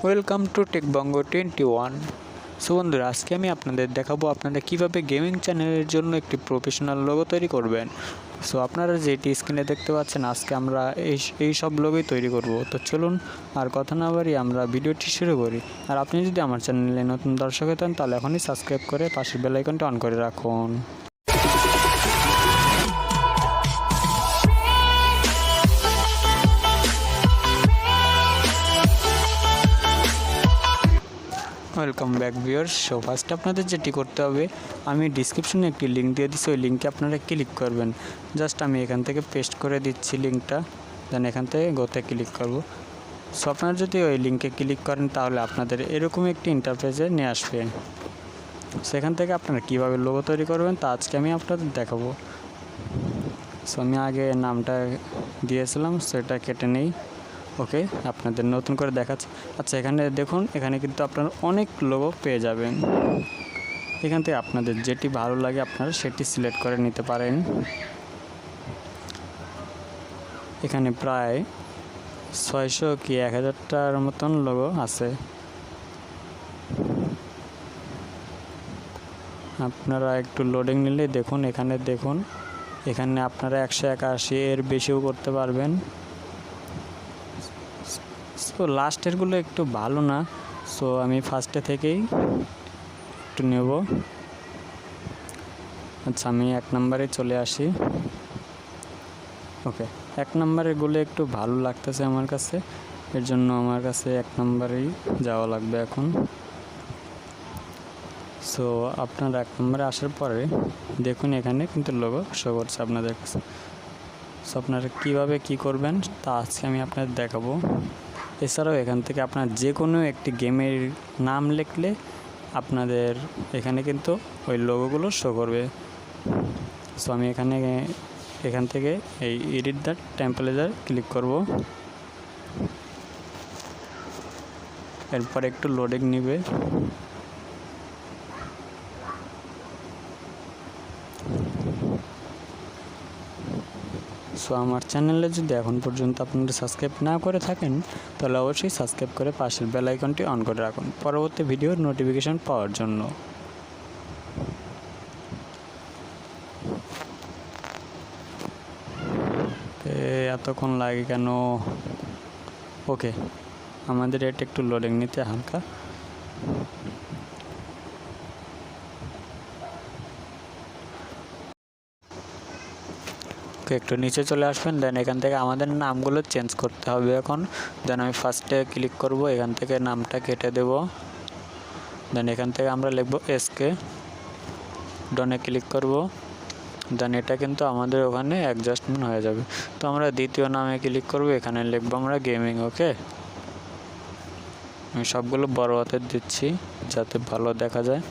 Welcome to Tech Bongo 21। So বন্ধুরা, আজকে আমি আপনাদের দেখাবো আপনারা কীভাবে গেমিং চ্যানেলের জন্য একটি প্রফেশনাল লোগো তৈরি করবেন। সো আপনারা যেটি স্ক্রিনে দেখতে পাচ্ছেন, আজকে আমরা এই সব লোগোই তৈরি করব। তো চলুন আর কথা না বাড়িয়ে আমরা ভিডিওটি শুরু করি। আর আপনি যদি আমার চ্যানেলে নতুন দর্শক হতেন তাহলে এখনই সাবস্ক্রাইব করে পাশের বেল আইকনটা অন করে রাখুন। Welcome back viewers. So first আপনাদের যেটি করতে হবে, আমি ডিসক্রিপশনে একটি লিঙ্ক দিয়ে দিচ্ছি, ওই লিঙ্কে আপনারা ক্লিক করবেন। জাস্ট আমি এখান থেকে পেস্ট করে দিচ্ছি লিঙ্কটা, দেন এখান থেকে গোতে ক্লিক করব। সো আপনারা যদি ওই লিঙ্কে ক্লিক করেন তাহলে আপনাদের এরকম একটি ইন্টারফেসে নিয়ে আসবে। সেখান থেকে আপনারা কীভাবে লোগো তৈরি করবেন তা আজকে আমি আপনাদের দেখাবো। সো আমি আগে নামটা দিয়েছিলাম, সেটা কেটে নেই। ওকে, আপনাদের নতুন করে দেখাচ্ছি। আচ্ছা, এখানে দেখুন, এখানে কিন্তু আপনারা অনেক লোগো পেয়ে যাবেন। এখান থেকে আপনাদের যেটি ভালো লাগে আপনারা সেটি সিলেক্ট করে নিতে পারেন। এখানে প্রায় 600 কি 1000টার মতন লোগো আছে। আপনারা একটু লোডিং নিলে দেখুন, এখানে দেখুন, এখানে আপনারা 181 এর বেশিও করতে পারবেন। সো লাস্টেরগুলো একটু ভালো না, সো আমি ফার্স্টে থেকেই একটু নেব। আচ্ছা, আমি 1 নম্বরে চলে আসি। ওকে, 1 নম্বরেরগুলো একটু ভালো লাগতেছে আমার কাছে, এর জন্য আমার কাছে 1 নম্বরেই যাওয়া লাগবে এখন। সো আপনারা 1 নম্বরে আসার পরে দেখুন, এখানে কিন্তু লোগো শো করছে আপনাদের কাছে। সো আপনারা কীভাবে কী করবেন তা আজকে আমি আপনাদের দেখাবো। এছাড়াও এখান থেকে আপনার যে কোনো একটি গেমের নাম লিখলে আপনাদের এখানে কিন্তু ওই লোগোগুলো শো করবে। সো আমি এখান থেকে এই এডিট দ্য টেম্পলেচার ক্লিক করব। এরপর একটু লোডিং নেবে। সো আমার চ্যানেলে যদি এখন পর্যন্ত আপনারা সাবস্ক্রাইব না করে থাকেন তাহলে অবশ্যই সাবস্ক্রাইব করে পাশের বেল আইকনটি অন করে রাখুন পরবর্তী ভিডিওর নোটিফিকেশন পাওয়ার জন্য। এতক্ষণ লাগে কেন? ওকে, আমাদের এটা একটু লোডিং নিতে হালকা। একটু নিচে চলে আসবেন, দেন এখান থেকে আমাদের নামগুলো চেঞ্জ করতে হবে এখন। দেন আমি ফার্স্টে ক্লিক করব, এখান থেকে নামটা কেটে দেব। দেন এখান থেকে আমরা লিখব এসকে, ডনে ক্লিক করব। দেন এটা কিন্তু আমাদের ওখানে অ্যাডজাস্টমেন্ট হয়ে যাবে। তো আমরা দ্বিতীয় নামে ক্লিক করব, এখানে লিখব আমরা গেমিং। ওকে, আমি সবগুলো বড় হাতের দিচ্ছি যাতে ভালো দেখা যায়।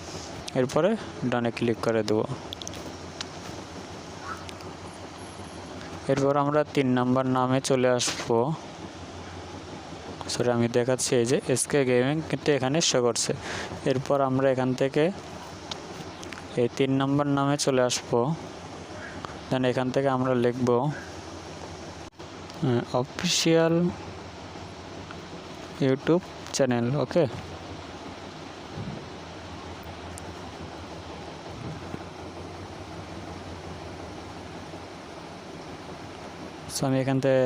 এরপরে ডনে ক্লিক করে দেব। এরপর আমরা 3 নম্বর নামে চলে আসবো। সরি, আমি দেখাচ্ছি, এই যে এসকে গেমিং কিন্তু এখানে শো করছে। এরপর আমরা এখান থেকে এই 3 নম্বর নামে চলে আসবো। দেন এখান থেকে আমরা লিখব অফিসিয়াল ইউটিউব চ্যানেল। ওকে, সো আমি এখান থেকে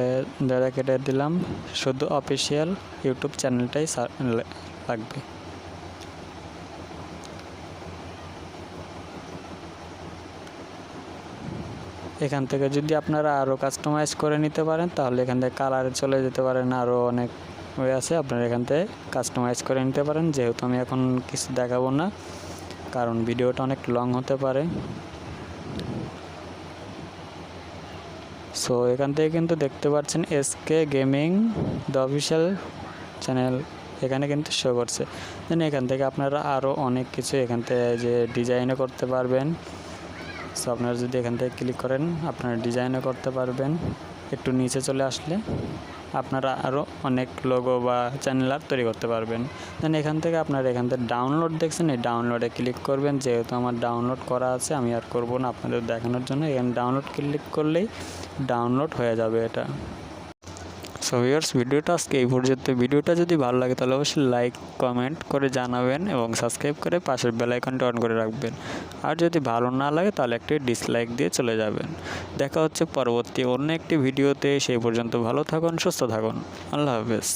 দাদা কেটে দিলাম, শুধু অফিসিয়াল ইউটিউব চ্যানেলটাই লাগবে। এখান থেকে যদি আপনারা আরও কাস্টমাইজ করে নিতে পারেন তাহলে এখান থেকে কালারে চলে যেতে পারেন, আরও অনেক ওয়ে আছে, আপনারা এখান থেকে কাস্টমাইজ করে নিতে পারেন। যেহেতু আমি এখন কিছু দেখাবো না কারণ ভিডিওটা অনেক লং হতে পারে। সো এখান থেকে কিন্তু দেখতে পাচ্ছেন SK gaming the official channel এখানে কিন্তু শো করছে। দেন এখান থেকে আপনারা আরও অনেক কিছু এখান থেকে যে ডিজাইনও করতে পারবেন। সো আপনারা যদি এখান থেকে ক্লিক করেন আপনারা ডিজাইনও করতে পারবেন। একটু নিচে চলে আসলে আপনারা আরও অনেক লোগো বা চ্যানেল আর তৈরি করতে পারবেন। দেন এখান থেকে আপনারা এখান থেকে ডাউনলোড দেখছেন, এই ডাউনলোডে ক্লিক করবেন। যেহেতু আমার ডাউনলোড করা আছে আমি আর করব না আপনাদের দেখানোর জন্য, এখানে ডাউনলোড ক্লিক করলেই ডাউনলোড হয়ে যাবে এটা। সো ভিউয়ার্স, ভিডিওটা আজকে এই পর্যন্ত। ভিডিওটা যদি ভালো লাগে তাহলে অবশ্যই লাইক কমেন্ট করে জানাবেন এবং সাবস্ক্রাইব করে পাশের বেল আইকনটা অন করে রাখবেন। আর যদি ভালো না লাগে তাহলে একটি ডিসলাইক দিয়ে চলে যাবেন। দেখা হচ্ছে পরবর্তী অন্য একটি ভিডিওতে। সেই পর্যন্ত ভালো থাকুন, সুস্থ থাকুন। আল্লাহ হাফেজ।